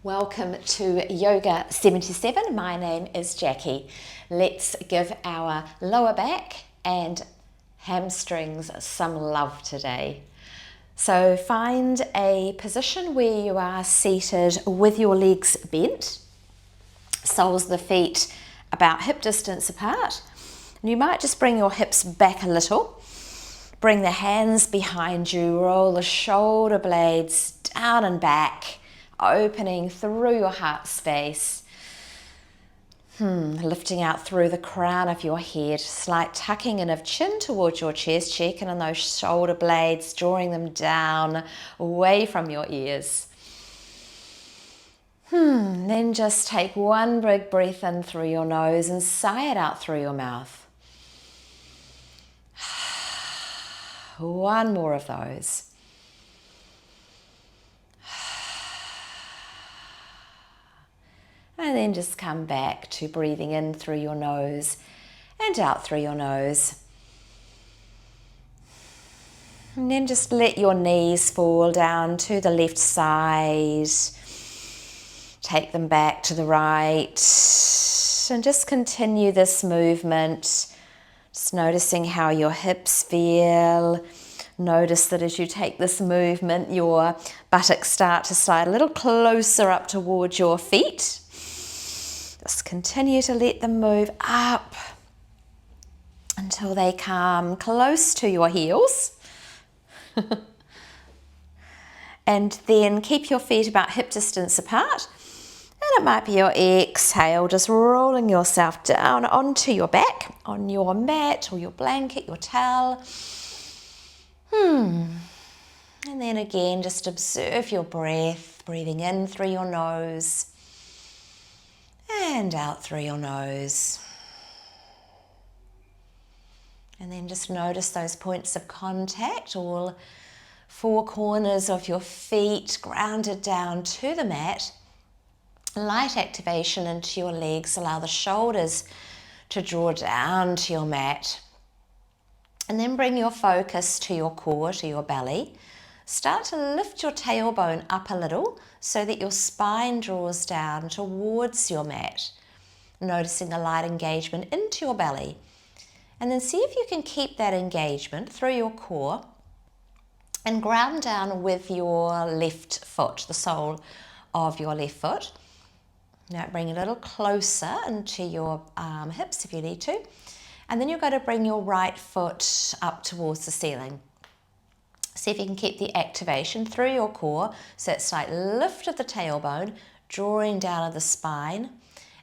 Welcome to Yoga 77. My name is Jackie. Let's give our lower back and hamstrings some love today. So find a position where you are seated with your legs bent, soles of the feet about hip distance apart. And you might just bring your hips back a little. Bring the hands behind you, roll the shoulder blades down and back, opening through your heart space. Lifting out through the crown of your head, slight tucking in of chin towards your chest, checking on those shoulder blades, drawing them down away from your ears. Then just take one big breath in through your nose and sigh it out through your mouth. One more of those. And then just come back to breathing in through your nose and out through your nose. And then just let your knees fall down to the left side. Take them back to the right. And just continue this movement. Just noticing how your hips feel. Notice that as you take this movement, your buttocks start to slide a little closer up towards your feet. Just continue to let them move up until they come close to your heels. And then keep your feet about hip distance apart. And it might be your exhale, just rolling yourself down onto your back, on your mat or your blanket, your towel. And then again, just observe your breath, breathing in through your nose and out through your nose. And then just notice those points of contact, all four corners of your feet grounded down to the mat. Light activation into your legs, allow the shoulders to draw down to your mat. And then bring your focus to your core, to your belly. Start to lift your tailbone up a little so that your spine draws down towards your mat. Noticing a light engagement into your belly. And then see if you can keep that engagement through your core and ground down with your left foot, the sole of your left foot. Now bring a little closer into your hips if you need to. And then you're going to bring your right foot up towards the ceiling. See if you can keep the activation through your core. So it's like lift of the tailbone, drawing down of the spine,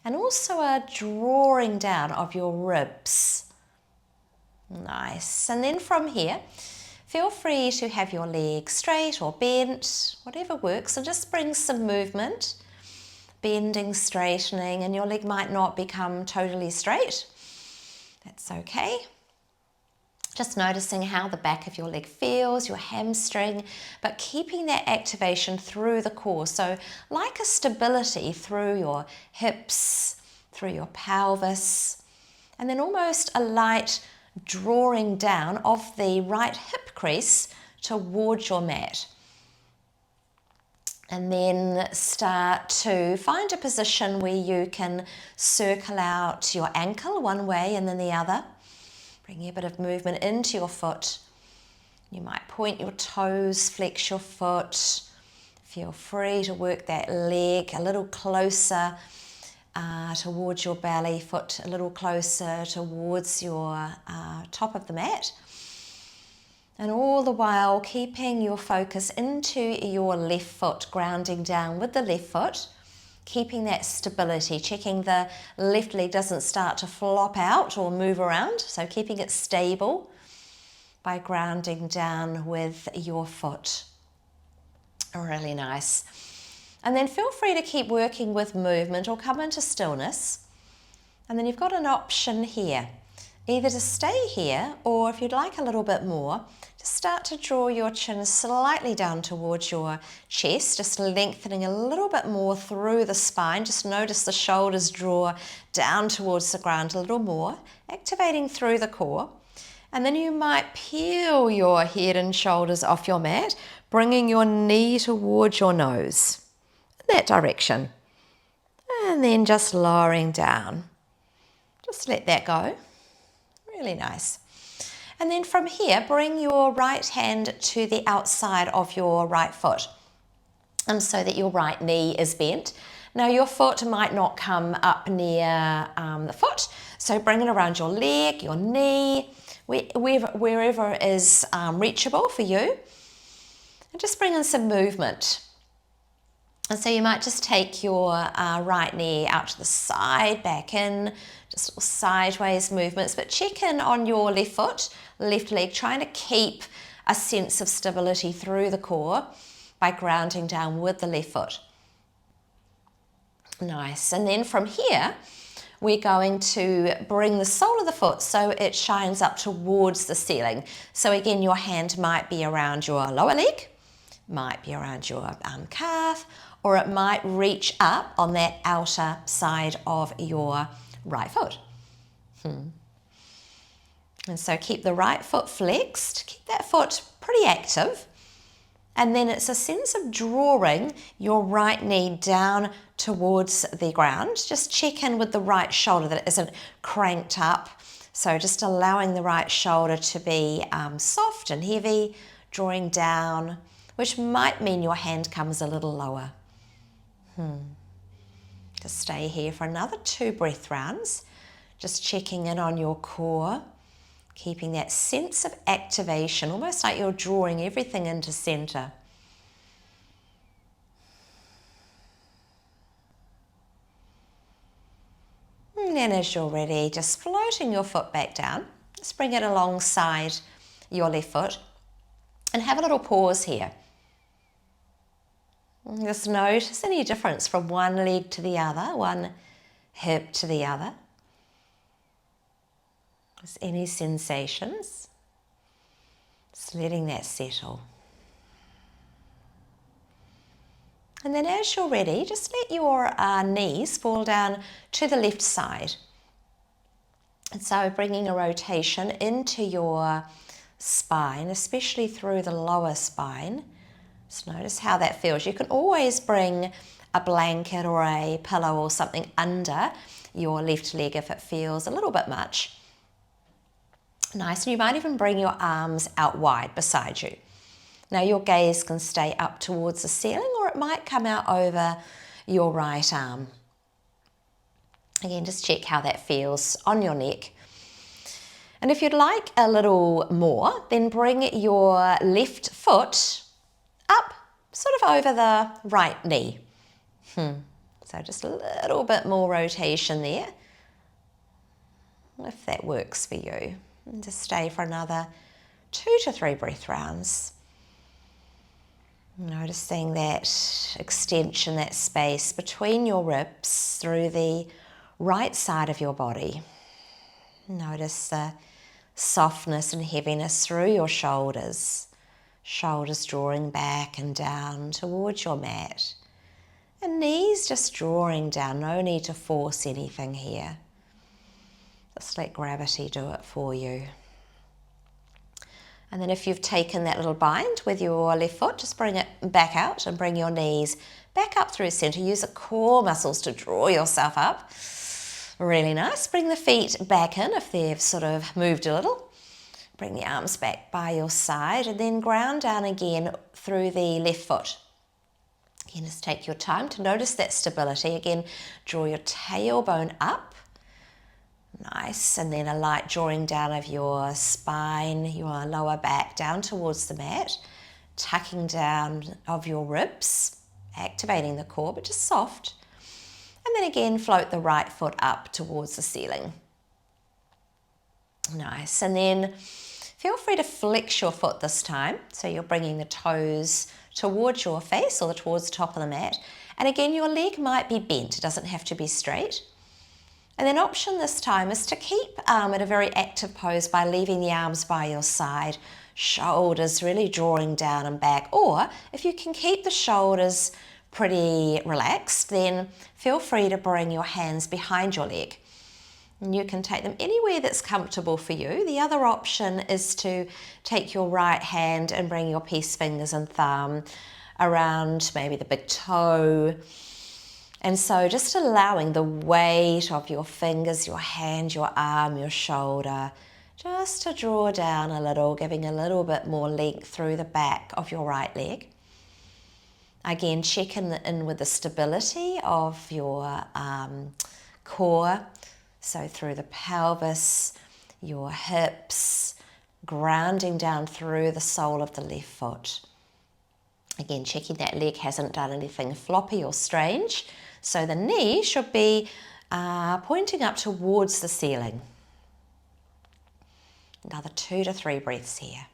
and also a drawing down of your ribs. Nice. And then from here, feel free to have your legs straight or bent, whatever works, and just bring some movement, bending, straightening, and your leg might not become totally straight. That's okay. Just noticing how the back of your leg feels, your hamstring, but keeping that activation through the core. So like a stability through your hips, through your pelvis, and then almost a light drawing down of the right hip crease towards your mat. And then start to find a position where you can circle out your ankle one way and then the other. Bringing a bit of movement into your foot. You might point your toes, flex your foot. Feel free to work that leg a little closer towards your belly, foot a little closer towards your top of the mat. And all the while keeping your focus into your left foot, grounding down with the left foot. Keeping that stability, checking the left leg doesn't start to flop out or move around. So keeping it stable by grounding down with your foot. Really nice. And then feel free to keep working with movement or come into stillness. And then you've got an option here, either to stay here or if you'd like a little bit more, just start to draw your chin slightly down towards your chest, just lengthening a little bit more through the spine. Just notice the shoulders draw down towards the ground a little more, activating through the core. And then you might peel your head and shoulders off your mat, bringing your knee towards your nose. that direction. And then just lowering down. Just let that go. Really nice. And then from here, bring your right hand to the outside of your right foot, and so that your right knee is bent. Now your foot might not come up near the foot, so bring it around your leg, your knee, wherever is reachable for you. And just bring in some movement. And so you might just take your right knee out to the side, back in, just little sideways movements, but check in on your left foot, left leg, trying to keep a sense of stability through the core by grounding down with the left foot. Nice. And then from here, we're going to bring the sole of the foot so it shines up towards the ceiling. So again, your hand might be around your lower leg, might be around your calf, or it might reach up on that outer side of your right foot. And so keep the right foot flexed, keep that foot pretty active. And then it's a sense of drawing your right knee down towards the ground. Just check in with the right shoulder that it isn't cranked up. So just allowing the right shoulder to be soft and heavy, drawing down, which might mean your hand comes a little lower. Just stay here for another 2 breath rounds. Just checking in on your core, keeping that sense of activation, almost like you're drawing everything into center. And then as you're ready, just floating your foot back down. Just bring it alongside your left foot and have a little pause here. Just notice any difference from one leg to the other, one hip to the other. Just any sensations. Just letting that settle. And then as you're ready, just let your knees fall down to the left side. And so bringing a rotation into your spine, especially through the lower spine. Just notice how that feels. You can always bring a blanket or a pillow or something under your left leg if it feels a little bit much. Nice, and you might even bring your arms out wide beside you. Now your gaze can stay up towards the ceiling, or it might come out over your right arm. Again, just check how that feels on your neck. And if you'd like a little more, then bring your left foot up, sort of over the right knee. So just a little bit more rotation there, if that works for you. And just stay for another 2 to 3 breath rounds. Noticing that extension, that space between your ribs through the right side of your body. Notice the softness and heaviness through your shoulders. Shoulders drawing back and down towards your mat. And knees just drawing down. No need to force anything here. Just let gravity do it for you. And then if you've taken that little bind with your left foot, just bring it back out and bring your knees back up through center. Use the core muscles to draw yourself up. Really nice. Bring the feet back in if they've sort of moved a little. Bring the arms back by your side and then ground down again through the left foot. Again, just take your time to notice that stability. Again, draw your tailbone up. Nice, and then a light drawing down of your spine, your lower back down towards the mat, tucking down of your ribs, activating the core, but just soft. And then again, float the right foot up towards the ceiling. Nice, and then feel free to flex your foot this time. So you're bringing the toes towards your face or towards the top of the mat. And again, your leg might be bent, it doesn't have to be straight. And then option this time is to keep at a very active pose by leaving the arms by your side, shoulders really drawing down and back. Or if you can keep the shoulders pretty relaxed, then feel free to bring your hands behind your leg. And you can take them anywhere that's comfortable for you. The other option is to take your right hand and bring your peace fingers and thumb around maybe the big toe. And so just allowing the weight of your fingers, your hand, your arm, your shoulder, just to draw down a little, giving a little bit more length through the back of your right leg. Again, check in with the stability of your core. So through the pelvis, your hips, grounding down through the sole of the left foot. Again, checking that leg hasn't done anything floppy or strange. So the knee should be pointing up towards the ceiling. Another 2 to 3 breaths here.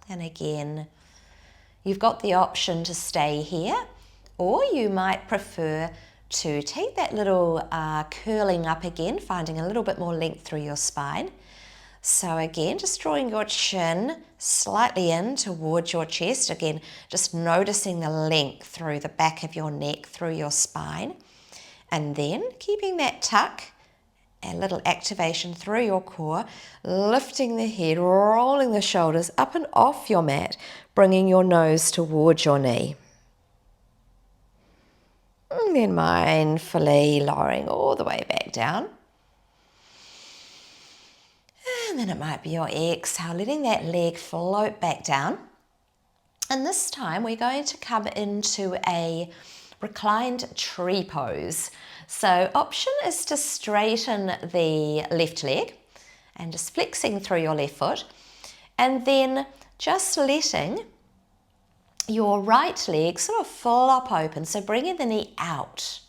And again, you've got the option to stay here, or you might prefer to take that little curling up again, finding a little bit more length through your spine. So again, just drawing your chin slightly in towards your chest. Again, just noticing the length through the back of your neck, through your spine. And then keeping that tuck, a little activation through your core, lifting the head, rolling the shoulders up and off your mat, bringing your nose towards your knee. And then mindfully lowering all the way back down. And then it might be your exhale, letting that leg float back down. And this time we're going to come into a reclined tree pose. So option is to straighten the left leg and just flexing through your left foot, and then just letting your right leg sort of flop open. So bringing the knee out.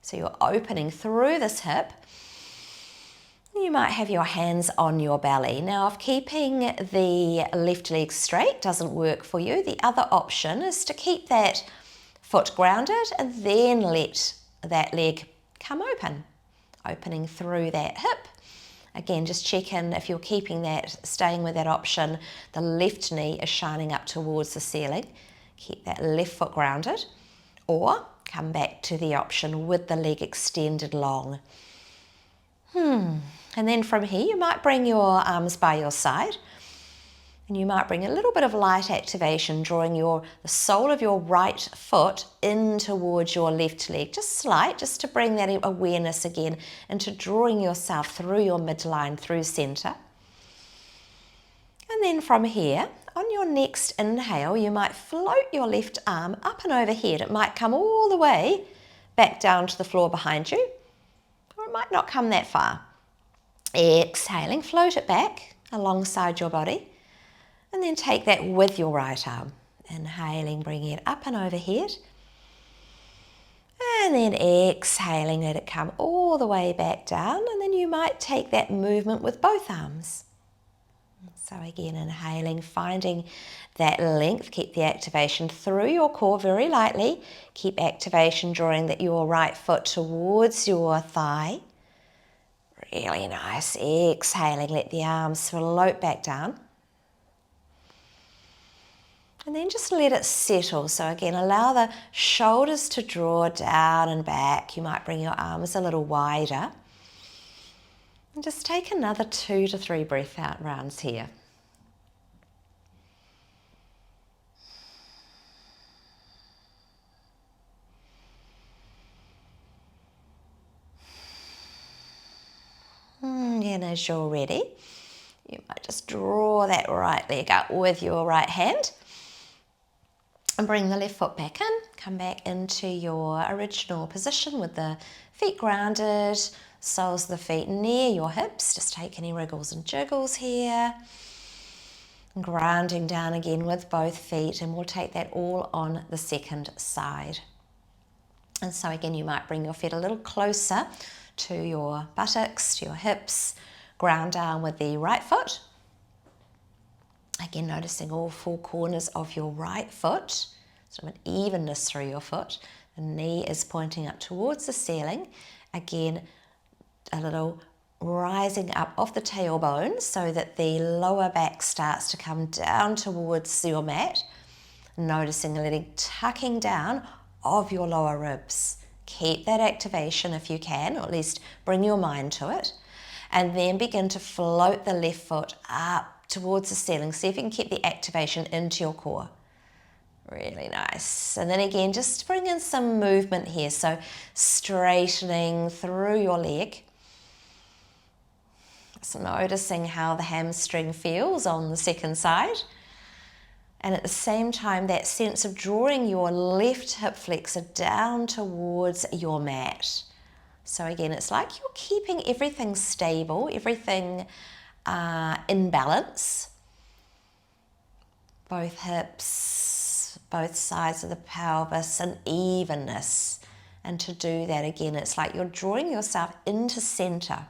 So you're opening through this hip. You might have your hands on your belly. Now, if keeping the left leg straight doesn't work for you, the other option is to keep that foot grounded and then let that leg come open, opening through that hip. Again, just check in if you're keeping that, staying with that option, the left knee is shining up towards the ceiling. Keep that left foot grounded, or come back to the option with the leg extended long. And then from here, you might bring your arms by your side, and you might bring a little bit of light activation, drawing the sole of your right foot in towards your left leg, just slight, just to bring that awareness again into drawing yourself through your midline, through center. And then from here, on your next inhale, you might float your left arm up and overhead. It might come all the way back down to the floor behind you, or it might not come that far. Exhaling, float it back alongside your body, and then take that with your right arm. Inhaling, bringing it up and overhead, and then exhaling, let it come all the way back down, and then you might take that movement with both arms. So again, inhaling, finding that length, keep the activation through your core very lightly, keep activation drawing your right foot towards your thigh. Really nice. Exhaling, let the arms float back down. And then just let it settle. So again, allow the shoulders to draw down and back. You might bring your arms a little wider. And just take another 2 to 3 breath out rounds here. And as you're ready, you might just draw that right leg up with your right hand and bring the left foot back in. Come back into your original position with the feet grounded, soles of the feet near your hips. Just take any wriggles and jiggles here. Grounding down again with both feet, and we'll take that all on the second side. And so again, you might bring your feet a little closer to your buttocks, to your hips, ground down with the right foot. Again, noticing all 4 corners of your right foot, sort of an evenness through your foot. The knee is pointing up towards the ceiling. Again, a little rising up off the tailbone so that the lower back starts to come down towards your mat. Noticing a little tucking down of your lower ribs. Keep that activation if you can, or at least bring your mind to it. and then begin to float the left foot up towards the ceiling. See if you can keep the activation into your core. Really nice. And then again, just bring in some movement here. So straightening through your leg. So noticing how the hamstring feels on the second side. And at the same time, that sense of drawing your left hip flexor down towards your mat. So again, it's like you're keeping everything stable, everything in balance. Both hips, both sides of the pelvis, and evenness. And to do that again, it's like you're drawing yourself into center.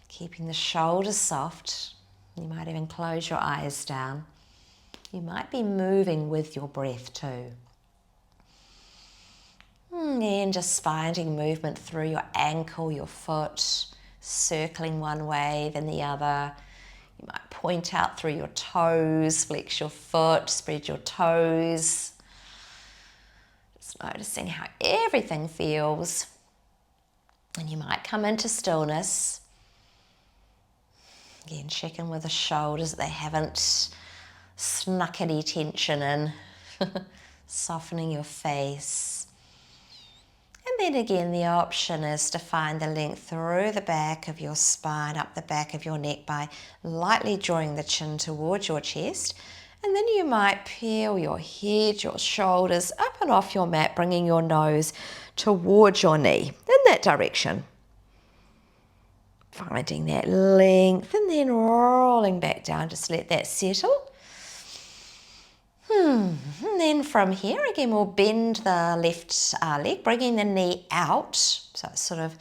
Keeping the shoulders soft. You might even close your eyes down. You might be moving with your breath too. And just finding movement through your ankle, your foot, circling one way, then the other. You might point out through your toes, flex your foot, spread your toes. Just noticing how everything feels. And you might come into stillness. Again, check in with the shoulders that they haven't snuck any tension in. Softening your face. And then again, the option is to find the length through the back of your spine, up the back of your neck by lightly drawing the chin towards your chest. And then you might peel your head, your shoulders up and off your mat, bringing your nose towards your knee in that direction. Finding that length and then rolling back down. Just let that settle. And then from here, again, we'll bend the left leg, bringing the knee out. So it's sort of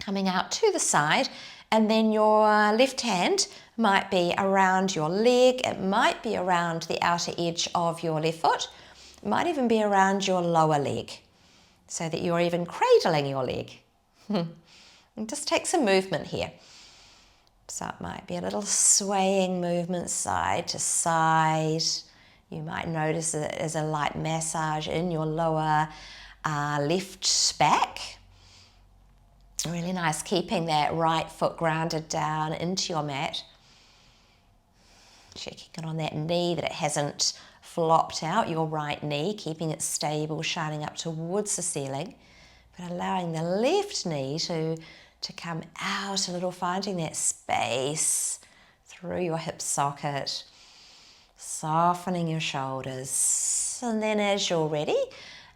coming out to the side. And then your left hand might be around your leg. It might be around the outer edge of your left foot. It might even be around your lower leg, so that you're even cradling your leg. And just take some movement here. So it might be a little swaying movement side to side. You might notice it as a light massage in your lower left back. Really nice, keeping that right foot grounded down into your mat. Checking in on that knee, that it hasn't flopped out, your right knee, keeping it stable, shining up towards the ceiling. But allowing the left knee to come out a little, finding that space through your hip socket. Softening your shoulders. And then as you're ready,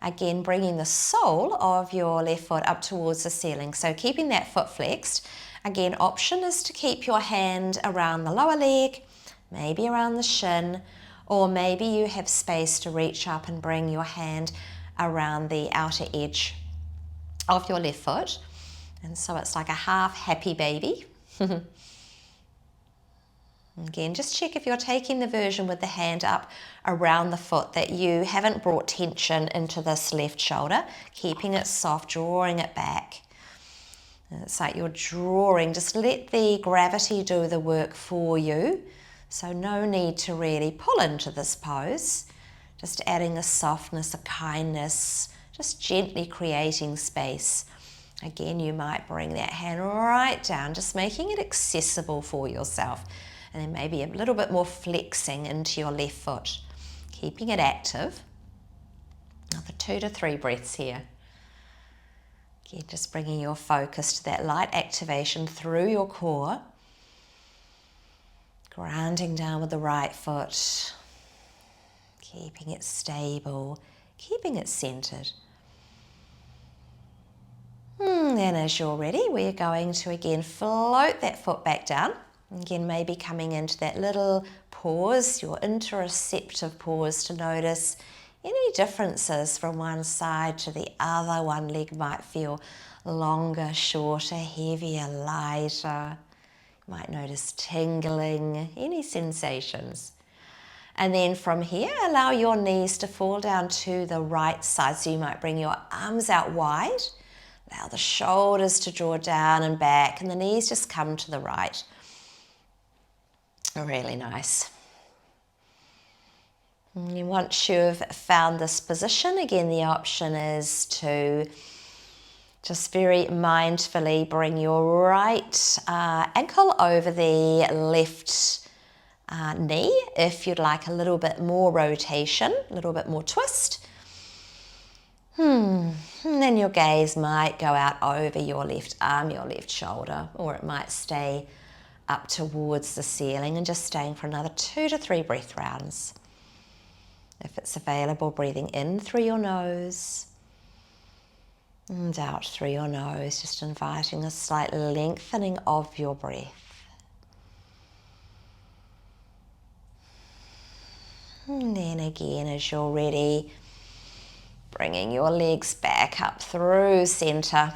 again, bringing the sole of your left foot up towards the ceiling. So keeping that foot flexed. Again, option is to keep your hand around the lower leg, maybe around the shin, or maybe you have space to reach up and bring your hand around the outer edge of your left foot. And so it's like a half happy baby. Again, just check if you're taking the version with the hand up around the foot that you haven't brought tension into this left shoulder, keeping it soft, drawing it back. And it's like you're drawing, just let the gravity do the work for you. So no need to really pull into this pose, just adding a softness, a kindness, just gently creating space. Again, you might bring that hand right down, just making it accessible for yourself. And then maybe a little bit more flexing into your left foot, keeping it active. Another 2 to 3 breaths here. Again, just bringing your focus to that light activation through your core. Grounding down with the right foot, keeping it stable, keeping it centered. Then as you're ready, we're going to again float that foot back down. Again, maybe coming into that little pause, your interoceptive pause, to notice any differences from one side to the other. One leg might feel longer, shorter, heavier, lighter. You might notice tingling, any sensations. And then from here, allow your knees to fall down to the right side. So you might bring your arms out wide. Allow the shoulders to draw down and back, and the knees just come to the right. Really nice. And once you've found this position, again, the option is to Just very mindfully bring your right ankle over the left knee. If you'd like a little bit more rotation, a little bit more twist. And then your gaze might go out over your left arm, your left shoulder, or it might stay up towards the ceiling, and just staying for another 2 to 3 breath rounds. If it's available, breathing in through your nose and out through your nose, just inviting a slight lengthening of your breath. And then again, as you're ready, bringing your legs back up through center.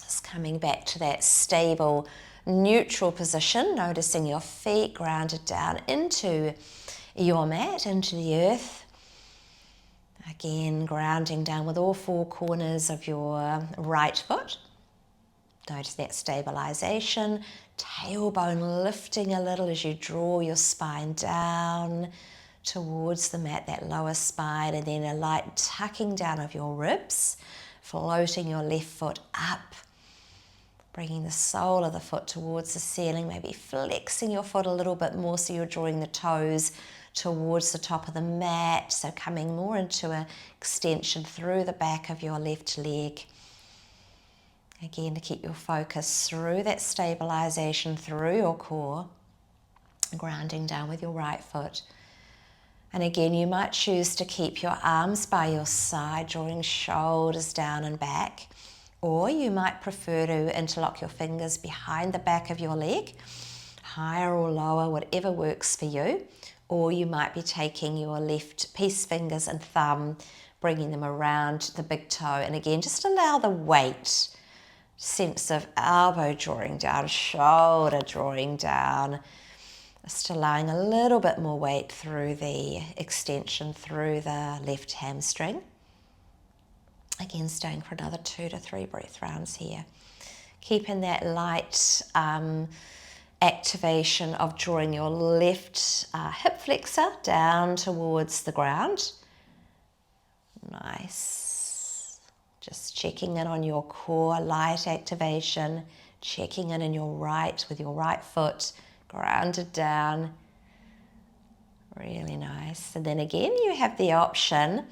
Just coming back to that stable, neutral position, noticing your feet grounded down into your mat, into the earth. Again, grounding down with all 4 corners of your right foot. Notice that stabilization, tailbone lifting a little as you draw your spine down towards the mat, that lower spine, and then a light tucking down of your ribs, floating your left foot up, bringing the sole of the foot towards the ceiling, maybe flexing your foot a little bit more so you're drawing the toes towards the top of the mat, so coming more into an extension through the back of your left leg. Again, to keep your focus through that stabilization through your core, grounding down with your right foot. And again, you might choose to keep your arms by your side, drawing shoulders down and back, or you might prefer to interlock your fingers behind the back of your leg, higher or lower, whatever works for you. Or you might be taking your left peace fingers and thumb, bringing them around the big toe. And again, just allow the weight, sense of elbow drawing down, shoulder drawing down, just allowing a little bit more weight through the extension, through the left hamstring. Again, staying for another 2 to 3 breath rounds here. Keeping that light activation of drawing your left hip flexor down towards the ground. Nice. Just checking in on your core, light activation, checking in your right with your right foot, grounded down. Really nice. And then again, you have the option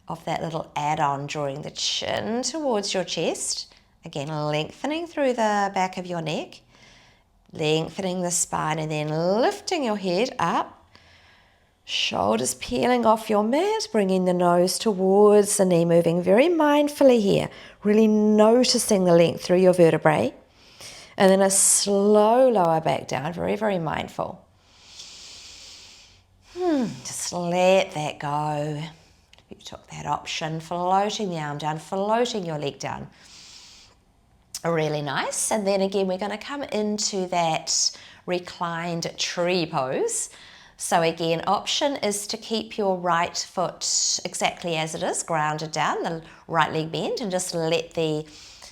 of that little add-on, drawing the chin towards your chest. Again, lengthening through the back of your neck. Lengthening the spine and then lifting your head up. Shoulders peeling off your mat, bringing the nose towards the knee, moving very mindfully here. Really noticing the length through your vertebrae. And then a slow lower back down, very, very mindful. Just let that go. If you took that option, floating the arm down, floating your leg down. Really nice. And then again, we're going to come into that reclined tree pose. So again, option is to keep your right foot exactly as it is, grounded down, the right leg bent, and just let the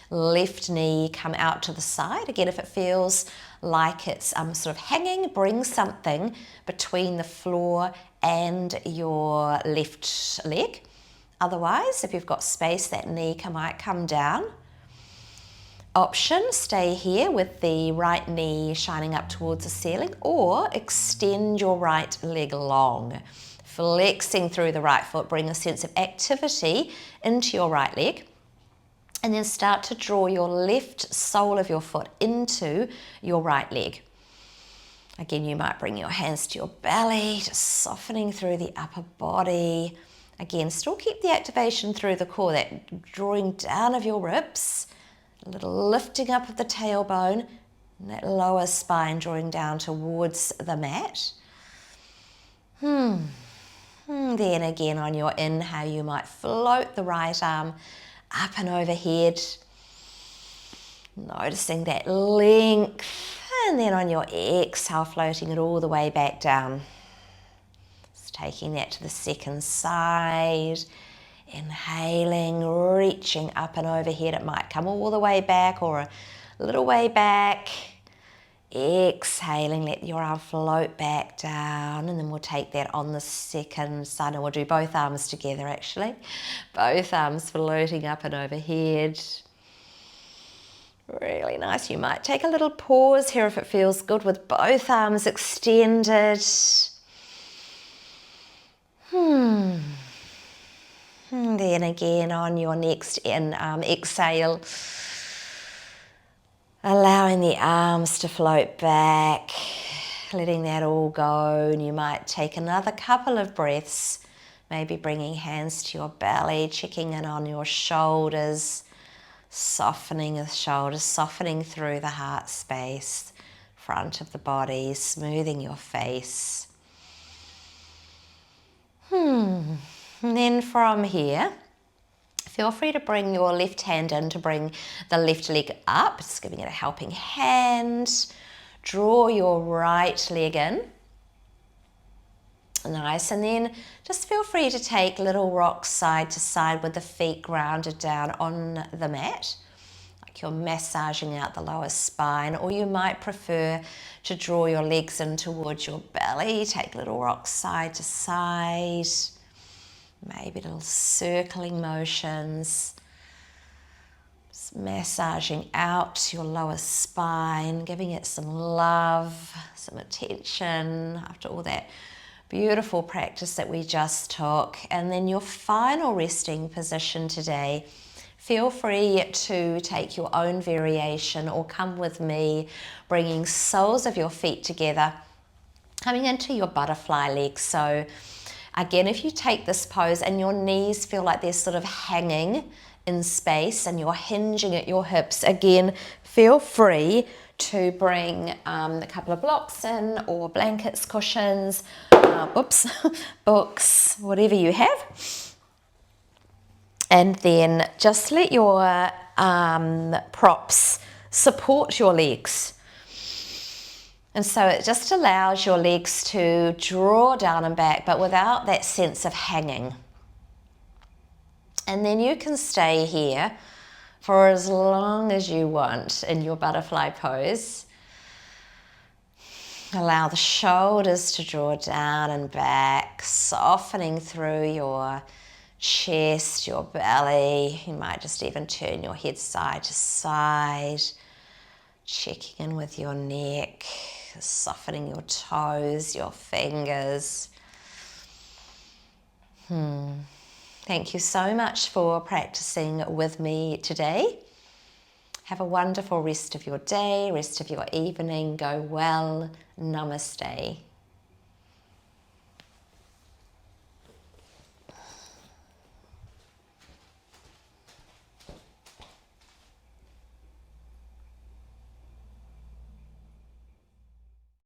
left knee come out to the side. Again, if it feels like it's sort of hanging, bring something between the floor and your left leg. Otherwise, if you've got space, that knee might come down. Option, stay here with the right knee shining up towards the ceiling, or extend your right leg long. Flexing through the right foot, bring a sense of activity into your right leg. And then start to draw your left sole of your foot into your right leg. Again, you might bring your hands to your belly, just softening through the upper body. Again, still keep the activation through the core, that drawing down of your ribs. A little lifting up of the tailbone, and that lower spine drawing down towards the mat. Then again, on your inhale, you might float the right arm up and overhead, noticing that length, and then on your exhale, floating it all the way back down. Just taking that to the second side. Inhaling, reaching up and overhead. It might come all the way back or a little way back. exhaling, let your arm float back down, and then we'll take that on the second side, and we'll do both arms together actually. Both arms floating up and overhead. Really nice. You might take a little pause here if it feels good with both arms extended. And then again on your next exhale, allowing the arms to float back, letting that all go. And you might take another couple of breaths, maybe bringing hands to your belly, checking in on your shoulders, softening the shoulders, softening through the heart space, front of the body, smoothing your face. And then from here, feel free to bring your left hand in to bring the left leg up, just giving it a helping hand. Draw your right leg in. Nice, and then just feel free to take little rocks side to side with the feet grounded down on the mat, like you're massaging out the lower spine, or you might prefer to draw your legs in towards your belly. Take little rocks side to side, maybe little circling motions, just massaging out your lower spine, giving it some love, some attention after all that beautiful practice that we just took. And then your final resting position today, feel free to take your own variation or come with me, bringing soles of your feet together, coming into your butterfly legs. So again, if you take this pose and your knees feel like they're sort of hanging in space and you're hinging at your hips, again, feel free to bring a couple of blocks in, or blankets, cushions, books, whatever you have. And then just let your props support your legs. And so it just allows your legs to draw down and back, but without that sense of hanging. And then you can stay here for as long as you want in your butterfly pose. Allow the shoulders to draw down and back, softening through your chest, your belly. You might just even turn your head side to side, checking in with your neck, softening your toes, your fingers. Thank you so much for practicing with me today. Have a wonderful rest of your day, rest of your evening. Go well. Namaste.